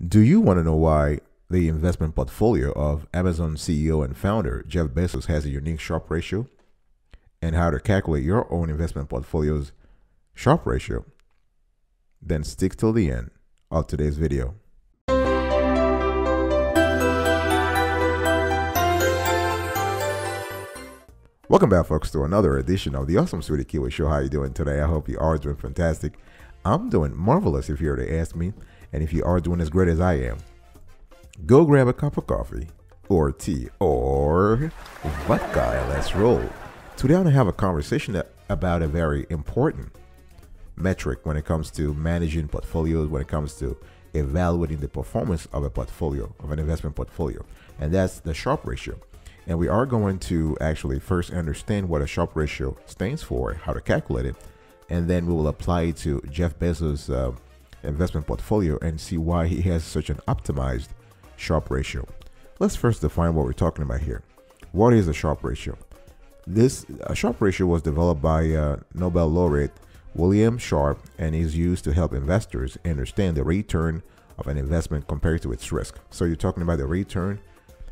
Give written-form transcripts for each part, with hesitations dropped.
Do you want to know why the investment portfolio of Amazon CEO and founder Jeff Bezos has a unique Sharpe ratio, and how to calculate your own investment portfolio's Sharpe ratio? Then stick till the end of today's video. Welcome back, folks, to another edition of the Awesome Sweetie Kiwi Show. How you doing today? I hope you are doing fantastic. I'm doing marvelous, if you were to ask me. And if you are doing as great as I am, go grab a cup of coffee or tea or vodka and let's roll. Today I'm going to have a conversation about a very important metric when it comes to managing portfolios, when it comes to evaluating the performance of a portfolio, of an investment portfolio, and that's the Sharpe ratio. And we are going to actually first understand what a Sharpe ratio stands for, how to calculate it, and then we will apply it to Jeff Bezos' investment portfolio and see why he has such an optimized Sharpe ratio. Let's first define what we're talking about here. What is a Sharpe ratio? This Sharpe ratio was developed by Nobel laureate William Sharpe and is used to help investors understand the return of an investment compared to its risk. So you're talking about the return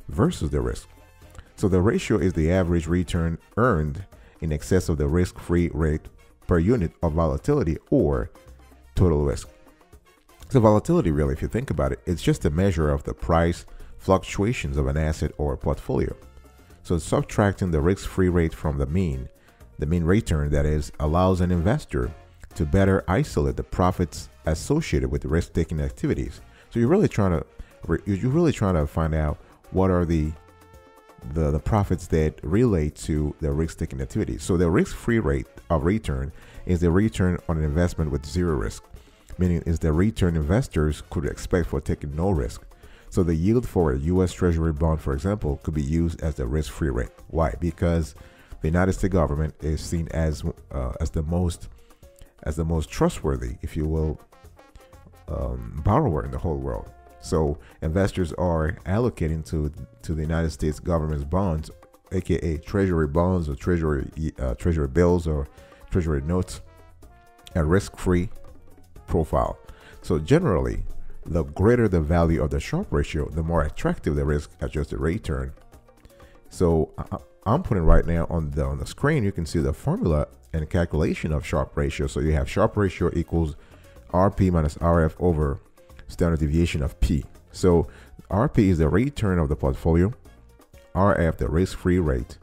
versus the risk. So the ratio is the average return earned in excess of the risk-free rate per unit of volatility or total risk. So volatility, really, if you think about it, it's just a measure of the price fluctuations of an asset or a portfolio. So subtracting the risk-free rate from the mean return, that is, allows an investor to better isolate the profits associated with the risk-taking activities. So you're really trying to find out what are the profits that relate to the risk-taking activities. So the risk-free rate of return is the return on an investment with zero risk, meaning is the return investors could expect for taking no risk. So the yield for a U.S. Treasury bond, for example, could be used as the risk-free rate. Why? Because the United States government is seen as the most trustworthy, if you will, borrower in the whole world. So investors are allocating to the United States government's bonds, aka Treasury bonds or Treasury bills or Treasury notes, a risk-free profile. So generally, the greater the value of the Sharpe ratio, the more attractive the risk-adjusted return. So I'm putting right now on the screen, you can see the formula and calculation of Sharpe ratio. So you have Sharpe ratio equals RP minus RF over standard deviation of P. So RP is the return of the portfolio, RF the risk-free rate,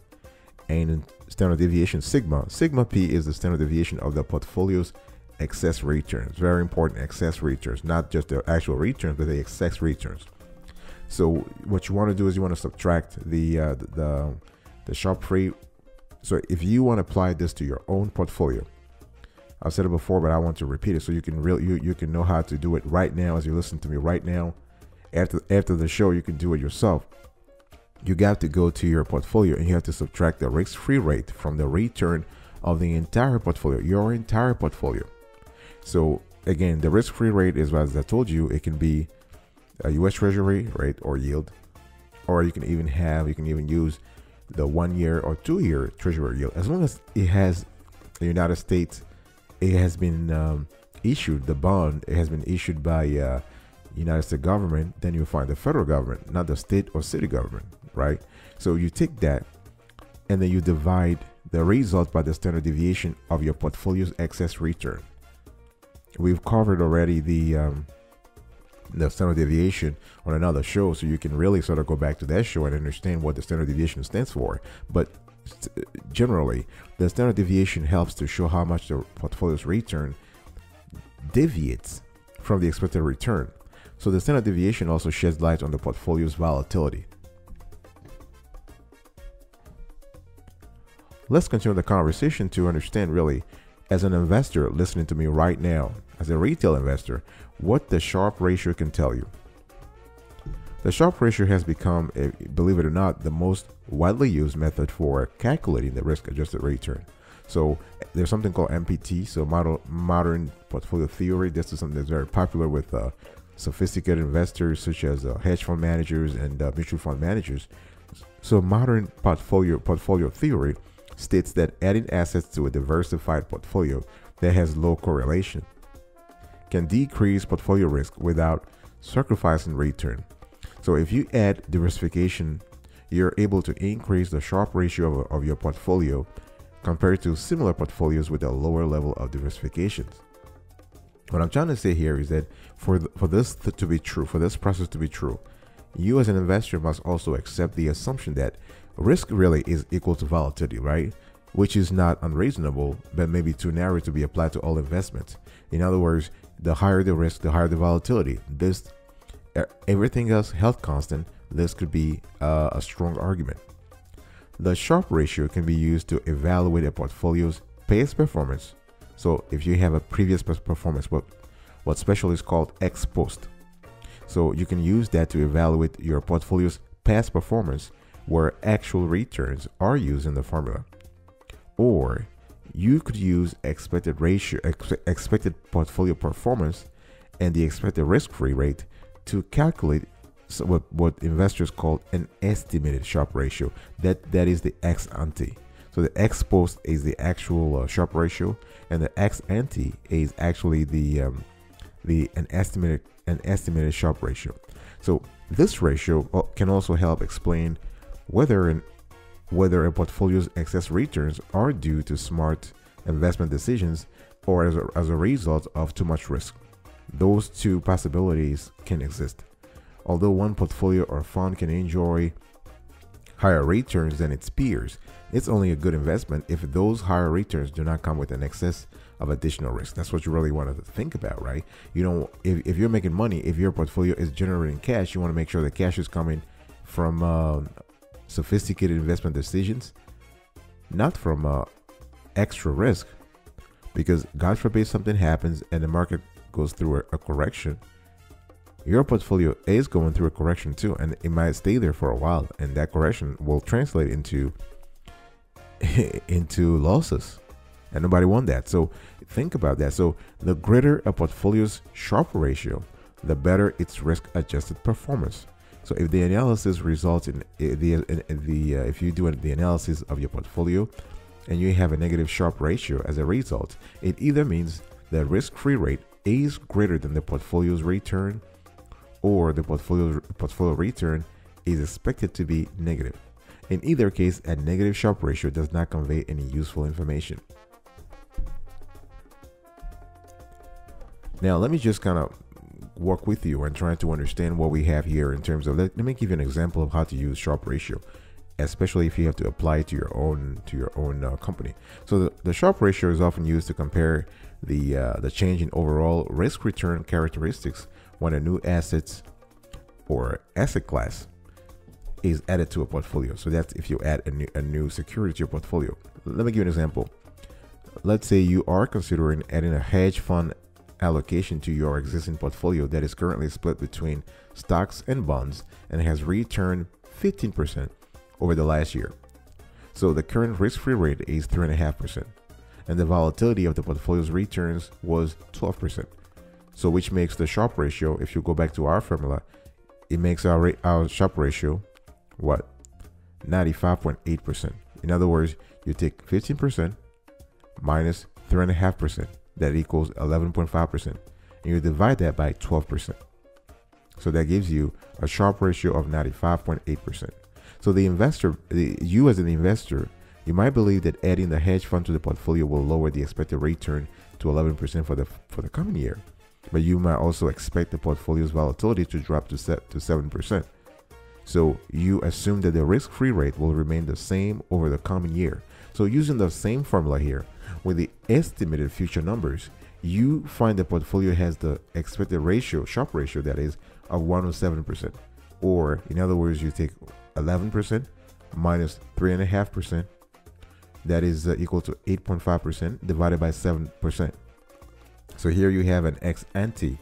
and standard deviation sigma P is the standard deviation of the portfolio's excess returns. Very important, excess returns, not just the actual returns, but the excess returns. So what you want to do is you want to subtract the Sharpe free. So if you want to apply this to your own portfolio, I've said it before, but I want to repeat it so you can you can know how to do it right now as you listen to me right now. After the show, you can do it yourself. You got to go to your portfolio and you have to subtract the risk-free rate from the return of the entire portfolio, your entire portfolio. So again, the risk-free rate is, as I told you, it can be a U.S. Treasury rate or yield, or you can even use the 1 year or 2 year Treasury yield, as long as it has the United States. It has been issued, the bond, it has been issued by United States government. Then you find the federal government, not the state or city government, right? So you take that and then you divide the result by the standard deviation of your portfolio's excess return. We've covered already the standard deviation on another show, so you can really sort of go back to that show and understand what the standard deviation stands for. But generally, the standard deviation helps to show how much the portfolio's return deviates from the expected return. So the standard deviation also sheds light on the portfolio's volatility. Let's continue the conversation to understand, really, as an investor listening to me right now, as a retail investor, what the Sharpe ratio can tell you. The Sharpe ratio has become, believe it or not, the most widely used method for calculating the risk-adjusted return. So there's something called MPT, so modern portfolio theory. This is something that's very popular with sophisticated investors such as hedge fund managers and mutual fund managers. So modern portfolio theory states that adding assets to a diversified portfolio that has low correlation can decrease portfolio risk without sacrificing return. So if you add diversification, you're able to increase the Sharpe ratio of your portfolio compared to similar portfolios with a lower level of diversification. What I'm trying to say here is that for this to be true, for this process to be true, you as an investor must also accept the assumption that risk really is equal to volatility, right? Which is not unreasonable, but maybe too narrow to be applied to all investments. In other words, the higher the risk, the higher the volatility. Everything else held constant, this could be a strong argument. The Sharpe ratio can be used to evaluate a portfolio's past performance. So if you have a previous performance, what specialists call ex post. So you can use that to evaluate your portfolio's past performance, where actual returns are used in the formula. Or you could use expected portfolio performance and the expected risk-free rate to calculate what investors call an estimated Sharpe ratio. That is the ex ante. So the ex post is the actual Sharpe ratio, and the ex ante is actually an estimated Sharpe ratio. So this ratio can also help explain whether a portfolio's excess returns are due to smart investment decisions or as a result of too much risk. Those two possibilities can exist. Although one portfolio or fund can enjoy higher returns than its peers, it's only a good investment if those higher returns do not come with an excess of additional risk. That's what you really want to think about, right? If you're making money, if your portfolio is generating cash, you want to make sure the cash is coming from sophisticated investment decisions, not from extra risk. Because God forbid something happens and the market goes through a correction, your portfolio is going through a correction too, and it might stay there for a while, and that correction will translate into losses, and nobody wants that. So think about that. So the greater a portfolio's Sharpe ratio, the better its risk-adjusted performance. So if the analysis results in if you do the analysis of your portfolio and you have a negative Sharpe ratio as a result, it either means the risk-free rate is greater than the portfolio's return, or the portfolio return is expected to be negative. In either case, a negative Sharpe ratio does not convey any useful information. Now, let me just kind of work with you and try to understand what we have here in terms of, let me give you an example of how to use Sharpe ratio, especially if you have to apply it to your own company. So the Sharpe ratio is often used to compare the change in overall risk return characteristics when a new asset or asset class is added to a portfolio. So that's if you add a new security to your portfolio. Let me give you an example. Let's say you are considering adding a hedge fund allocation to your existing portfolio that is currently split between stocks and bonds and has returned 15% over the last year. So the current risk-free rate is 3.5%, and the volatility of the portfolio's returns was 12%. So which makes the Sharpe ratio, if you go back to our formula, it makes our Sharpe ratio what? 95.8%. In other words, you take 15% minus 3.5%. That equals 11.5%. And you divide that by 12%. So that gives you a Sharpe ratio of 95.8%. So you as an investor, you might believe that adding the hedge fund to the portfolio will lower the expected return to 11% for the coming year. But you might also expect the portfolio's volatility to drop to 7%. So you assume that the risk-free rate will remain the same over the coming year. So using the same formula here, with the estimated future numbers, you find the portfolio has the expected ratio, Sharpe ratio, that is, of 107%. Or in other words, you take 11% minus 3.5%, that is equal to 8.5% divided by 7%. So here you have an ex ante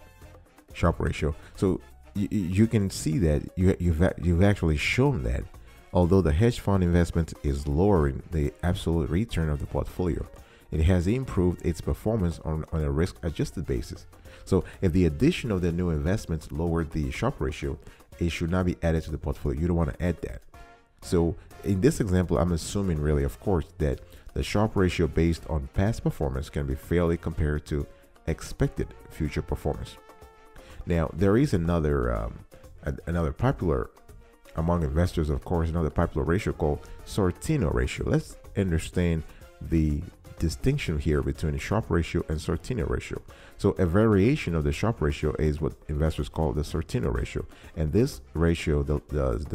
Sharpe ratio. So you can see that you've actually shown that although the hedge fund investment is lowering the absolute return of the portfolio, it has improved its performance on a risk-adjusted basis. So if the addition of the new investments lowered the Sharpe ratio, it should not be added to the portfolio. You don't want to add that. So in this example, I'm assuming really, of course, that the Sharpe ratio based on past performance can be fairly compared to expected future performance. Now, there is another popular among investors, of course, another popular ratio called Sortino ratio. Let's understand the distinction here between Sharpe ratio and Sortino ratio. So a variation of the Sharpe ratio is what investors call the Sortino ratio. And this ratio, the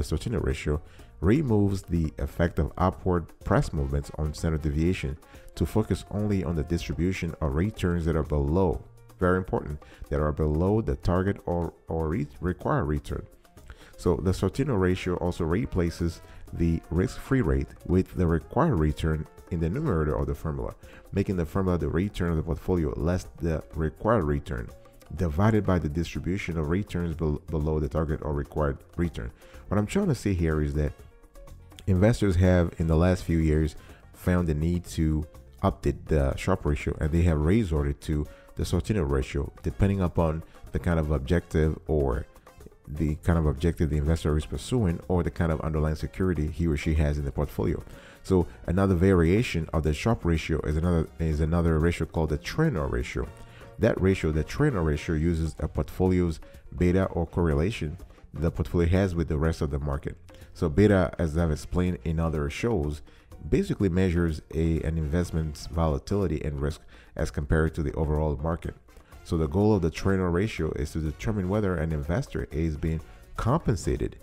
Sortino ratio, removes the effect of upward price movements on standard deviation to focus only on the distribution of returns that are below, very important, that are below the target or required return. So the Sortino ratio also replaces the risk-free rate with the required return in the numerator of the formula, making the formula the return of the portfolio less the required return, divided by the distribution of returns below the target or required return. What I'm trying to say here is that investors have, in the last few years, found the need to update the Sharpe ratio, and they have resorted to the Sortino ratio, depending upon the kind of objective or the kind of objective the investor is pursuing, or the kind of underlying security he or she has in the portfolio. So another variation of the Sharpe ratio is another ratio called the Treynor ratio. That ratio, the Treynor ratio, uses a portfolio's beta or correlation the portfolio has with the rest of the market. So beta, as I've explained in other shows, basically measures an investment's volatility and risk as compared to the overall market. So the goal of the Treynor ratio is to determine whether an investor is being compensated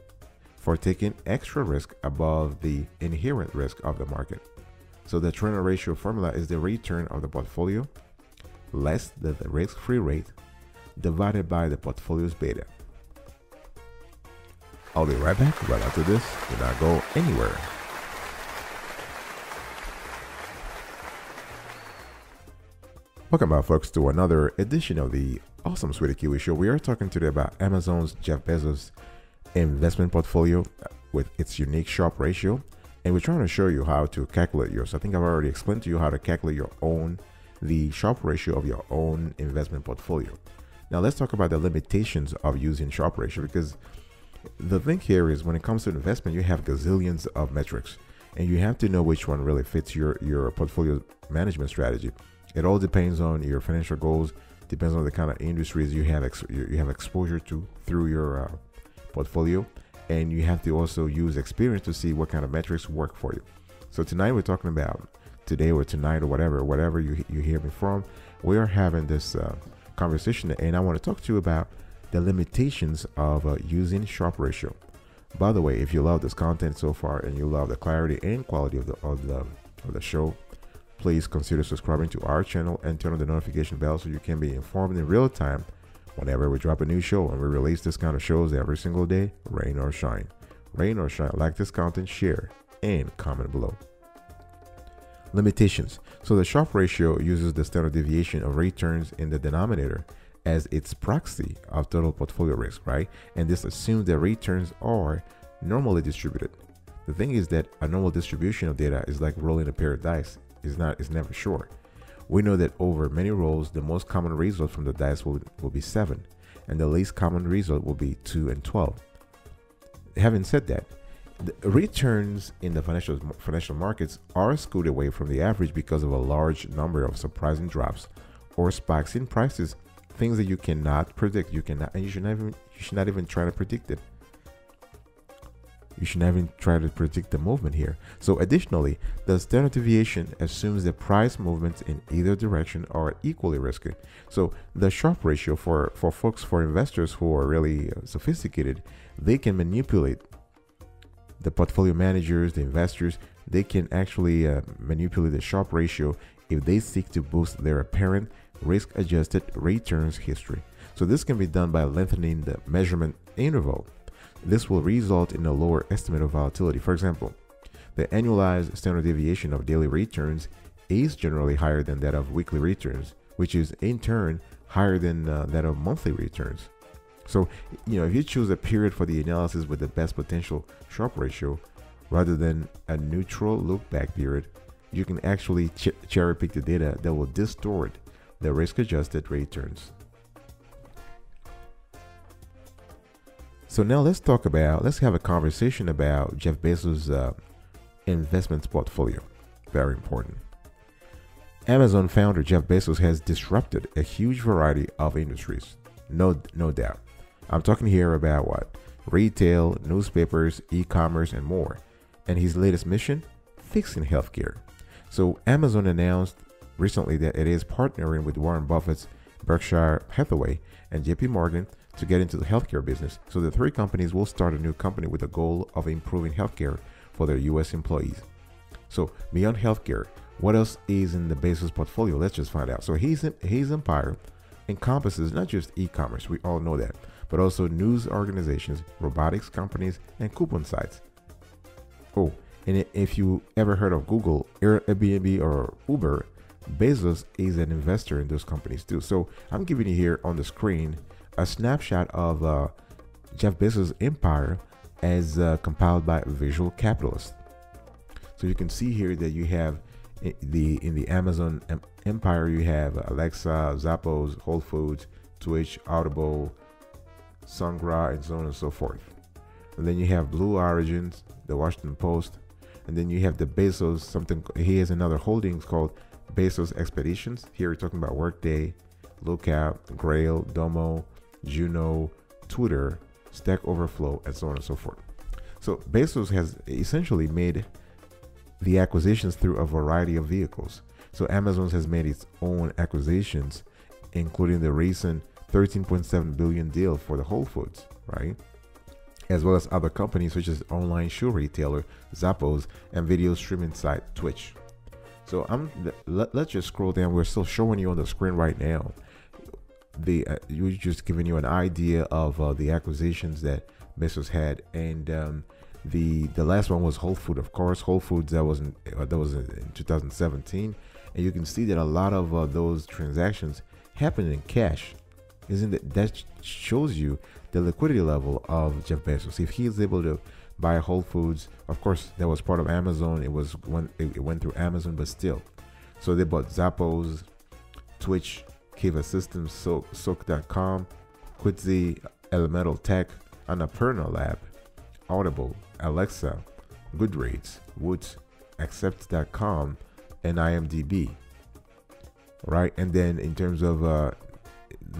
for taking extra risk above the inherent risk of the market. So the Treynor ratio formula is the return of the portfolio less the risk-free rate divided by the portfolio's beta. I'll be right back right after this. Do not go anywhere. Welcome back, folks, to another edition of the Awesome Sweetie Kiwi Show. We are talking today about Amazon's Jeff Bezos investment portfolio with its unique Sharpe ratio, and we're trying to show you how to calculate yours. I think I've already explained to you how to calculate the Sharpe ratio of your own investment portfolio. Now let's talk about the limitations of using Sharpe ratio, because the thing here is when it comes to investment, you have gazillions of metrics, and you have to know which one really fits your portfolio management strategy. It all depends on your financial goals, depends on the kind of industries you have exposure to through your portfolio, and you have to also use experience to see what kind of metrics work for you. So tonight we're talking about, today or tonight or whatever you hear me from, we are having this conversation, and I want to talk to you about the limitations of using Sharpe ratio. By the way, if you love this content so far and you love the clarity and quality of the show, please consider subscribing to our channel and turn on the notification bell so you can be informed in real time whenever we drop a new show. And we release this kind of shows every single day, rain or shine. Rain or shine, like this content, share, and comment below. Limitations. So the Sharpe ratio uses the standard deviation of returns in the denominator as its proxy of total portfolio risk, right? And this assumes that returns are normally distributed. The thing is that a normal distribution of data is like rolling a pair of dice. It's never sure. We know that over many rolls, the most common result from the dice will be 7, and the least common result will be 2 and 12. Having said that, the returns in the financial markets are skewed away from the average because of a large number of surprising drops or spikes in prices, things that you cannot predict. You should not even try to predict it. You should not even try to predict the movement here. So additionally, the standard deviation assumes that price movements in either direction are equally risky. So the Sharpe ratio for investors who are really sophisticated, they can manipulate the portfolio managers, the investors. They can actually manipulate the Sharpe ratio if they seek to boost their apparent risk-adjusted returns history. So this can be done by lengthening the measurement interval. This will result in a lower estimate of volatility. For example, the annualized standard deviation of daily returns is generally higher than that of weekly returns, which is in turn higher than that of monthly returns. So, if you choose a period for the analysis with the best potential Sharpe ratio rather than a neutral look-back period, you can actually cherry pick the data that will distort the risk-adjusted returns. So now let's have a conversation about Jeff Bezos' investments portfolio. Very important. Amazon founder Jeff Bezos has disrupted a huge variety of industries. No doubt. I'm talking here about what? Retail, newspapers, e-commerce, and more. And his latest mission? Fixing healthcare. So Amazon announced recently that it is partnering with Warren Buffett's Berkshire Hathaway and JP Morgan to get into the healthcare business. So the three companies will start a new company with the goal of improving healthcare for their US employees. So beyond healthcare, what else is in the Bezos portfolio? Let's just find out. So his empire encompasses not just e-commerce, we all know that, but also news organizations, robotics companies, and coupon sites. Oh, and if you ever heard of Google, Airbnb, or Uber, Bezos is an investor in those companies too. So I'm giving you here on the screen a snapshot of Jeff Bezos' empire as compiled by Visual Capitalist. So you can see here that you have in the Amazon empire, you have Alexa, Zappos, Whole Foods, Twitch, Audible, Sungra, and so on and so forth. And then you have Blue Origins, the Washington Post, and then you have the Bezos something. He has another holdings called Bezos Expeditions. Here we're talking about Workday, Lookout, Grail, Domo, Juno, Twitter, Stack Overflow, and so on and so forth. So Bezos has essentially made the acquisitions through a variety of vehicles. So Amazon has made its own acquisitions, including the recent $13.7 billion deal for the Whole Foods, right? As well as other companies such as online shoe retailer Zappos and video streaming site Twitch. So let's just scroll down. We're still showing you on the screen right now. We're just giving you an idea of the acquisitions that Bezos had, and the last one was Whole Foods, of course. Whole Foods that was in 2017, and you can see that a lot of those transactions happened in cash. Isn't that shows you the liquidity level of Jeff Bezos? If he is able to buy Whole Foods, of course that was part of Amazon. It went through Amazon, but still. So they bought Zappos, Twitch, Kiva Systems, Soak.com, Quidsi, Elemental Tech, Annapurna Lab, Audible, Alexa, Goodreads, Woods, Accept.com, and IMDb. Right, and then in terms of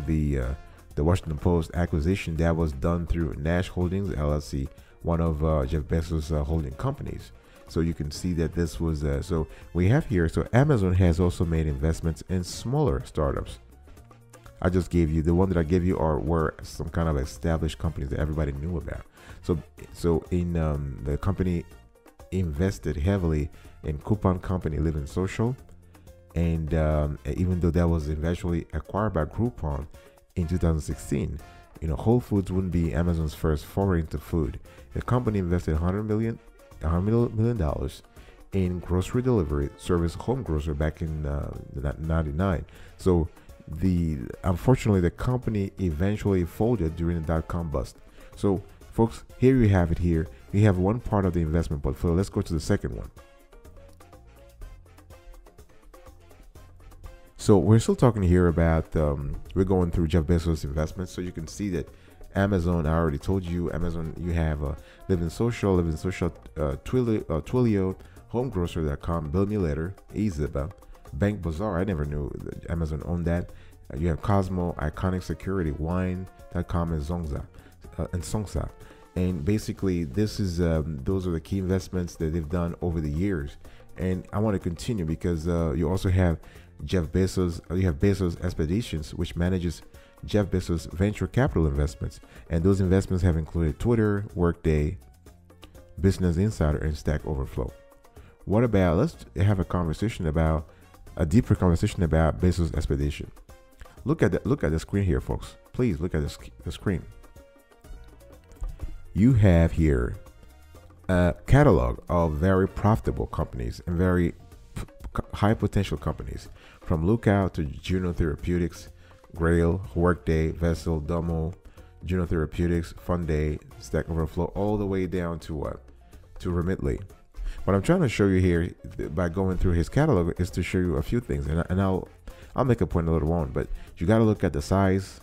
the Washington Post acquisition, that was done through Nash Holdings LLC, one of Jeff Bezos' holding companies. So you can see that this was so we have here. So Amazon has also made investments in smaller startups. I just gave you the one that I gave you were some kind of established companies that everybody knew about. So in the company invested heavily in coupon company Living Social, and even though that was eventually acquired by Groupon in 2016, Whole Foods wouldn't be Amazon's first foray into food. The company invested $100 million in grocery delivery service Home Grocer back in 1999. So unfortunately the company eventually folded during the dot-com bust. So folks, here you have it. Here we have one part of the investment portfolio. Let's go to the second one. So we're still talking here about we're going through Jeff Bezos' investments. So you can see that Amazon, I already told you, Amazon, you have Living Social, Twilio, HomeGrocer.com, Bill Me Later, eZiba, Bank Bazaar. I never knew that Amazon owned that. You have Cosmo, Iconic Security, Wine.com, and Songsa. And basically, this is those are the key investments that they've done over the years. And I want to continue because you also have Jeff Bezos. You have Bezos Expeditions, which manages Jeff Bezos' venture capital investments, and those investments have included Twitter, Workday, Business Insider, and Stack Overflow. What about, let's have a deeper conversation about Bezos Expedition. Look at the screen here, folks. Please look at the screen. You have here a catalog of very profitable companies and very high potential companies, from Lookout to Juno Therapeutics, Grail, Workday, Vessel, Domo, Juno Therapeutics, Funday, Stack Overflow, all the way down to what? To Remitly. What I'm trying to show you here by going through his catalog is to show you a few things, and I'll make a point later on, but you got to look at the size,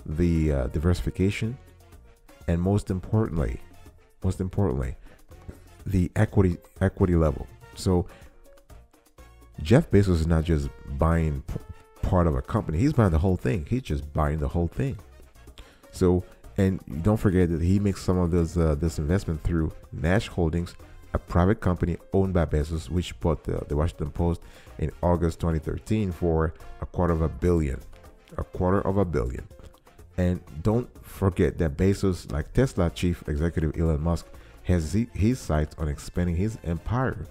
the diversification, and most importantly, the equity level. So Jeff Bezos is not just buying part of a company; he's buying the whole thing. He's just buying the whole thing. So, and don't forget that he makes some of those this investment through Nash Holdings, a private company owned by Bezos, which bought the Washington Post in August 2013 for $250 million. And don't forget that Bezos, like Tesla chief executive Elon Musk, has his sights on expanding his empire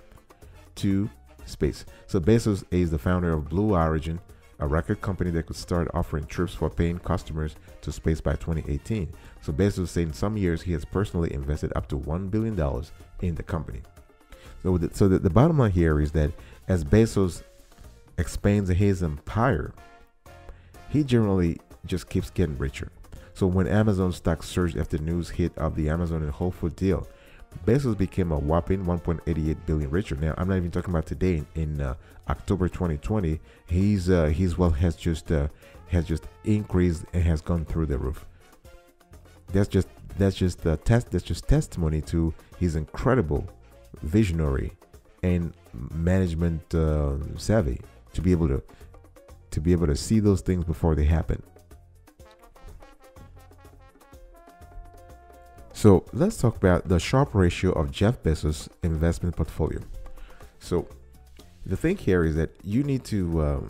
to space. So Bezos is the founder of Blue Origin, a rocket company that could start offering trips for paying customers to space by 2018. So Bezos said in some years he has personally invested up to $1 billion in the company. So the bottom line here is that as Bezos expands his empire, he generally just keeps getting richer. So when Amazon stock surged after news hit of the Amazon and Whole Foods deal, Bezos became a whopping 1.88 billion richer. Now, I'm not even talking about today. In October 2020, his wealth has just increased and has gone through the roof. That's just testimony to his incredible visionary and management savvy to be able to see those things before they happen. So let's talk about the Sharpe ratio of Jeff Bezos' investment portfolio. So the thing here is that you need to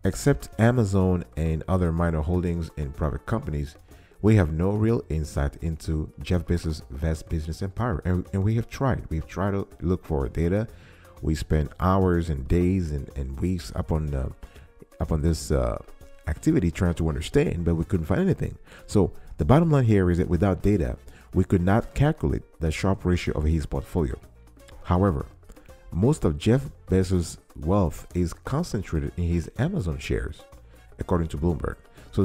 accept Amazon and other minor holdings in private companies. We have no real insight into Jeff Bezos' vast business empire, and we have tried. We've tried to look for data. We spent hours and days and weeks upon this activity trying to understand, but we couldn't find anything. So the bottom line here is that without data, we could not calculate the Sharpe ratio of his portfolio. However, most of Jeff Bezos' wealth is concentrated in his Amazon shares, according to Bloomberg. So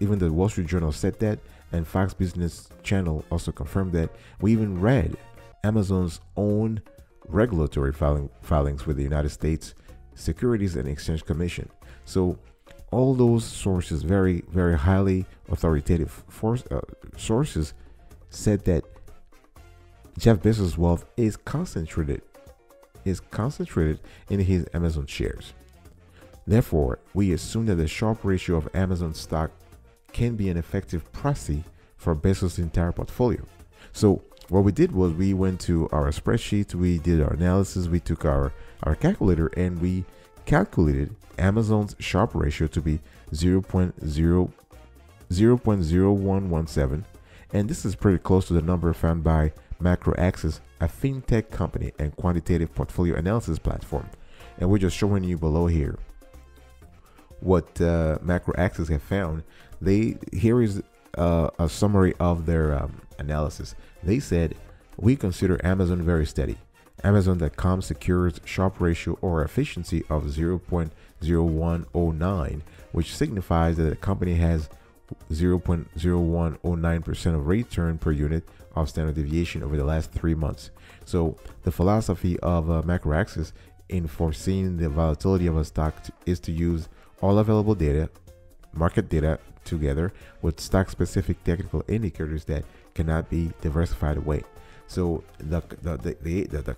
even the Wall Street Journal said that, and Fox Business Channel also confirmed that. We even read Amazon's own regulatory filings with the United States Securities and Exchange Commission. So all those sources, very, very highly authoritative sources, said that Jeff Bezos' wealth is concentrated in his Amazon shares. Therefore, we assume that the Sharpe ratio of Amazon stock can be an effective proxy for Bezos' entire portfolio. So what we did was we went to our spreadsheet, we did our analysis, we took our calculator, and we calculated Amazon's Sharpe ratio to be 0.0117, and this is pretty close to the number found by MacroAxis, a fintech company and quantitative portfolio analysis platform. And we're just showing you below here what MacroAxis have found. Here is a summary of their analysis. They said, we consider Amazon very steady. Amazon.com secures Sharpe ratio or efficiency of 0.0109, which signifies that the company has 0.0109% of return per unit of standard deviation over the last 3 months. So the philosophy of MacroAxis in foreseeing the volatility of a stock is to use all available data, market data, together with stock-specific technical indicators that cannot be diversified away. So the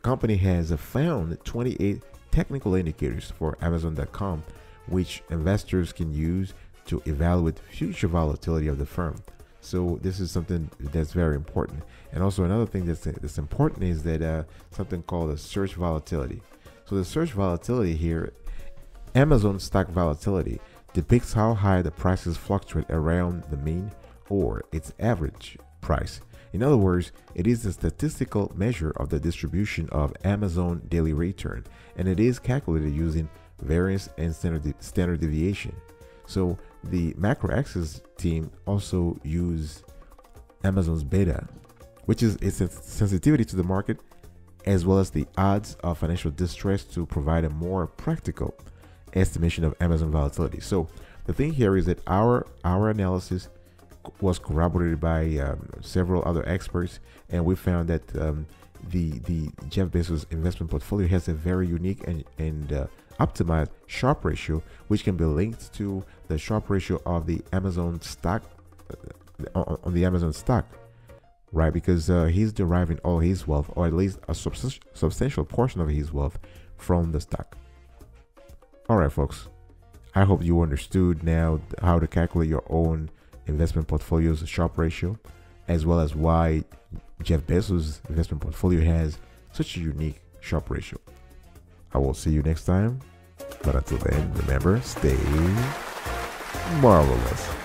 company has found 28 technical indicators for Amazon.com, which investors can use to evaluate future volatility of the firm. So this is something that's very important. And also another thing that's important is that something called a search volatility. So the search volatility here, Amazon stock volatility, depicts how high the prices fluctuate around the mean or its average price. In other words, it is a statistical measure of the distribution of Amazon daily return, and it is calculated using variance and standard deviation. So the MacroAxis team also use Amazon's beta, which is its sensitivity to the market, as well as the odds of financial distress, to provide a more practical estimation of Amazon volatility. So the thing here is that our analysis was corroborated by several other experts, and we found that the Jeff Bezos investment portfolio has a very unique and optimized Sharpe ratio, which can be linked to the Sharpe ratio of the Amazon stock on the Amazon stock, right? Because he's deriving all his wealth, or at least a substantial portion of his wealth, from the stock. All right, folks, I hope you understood now how to calculate your own investment portfolio's Sharpe ratio, as well as why Jeff Bezos' investment portfolio has such a unique Sharpe ratio. I will see you next time, but until then, remember, stay marvelous.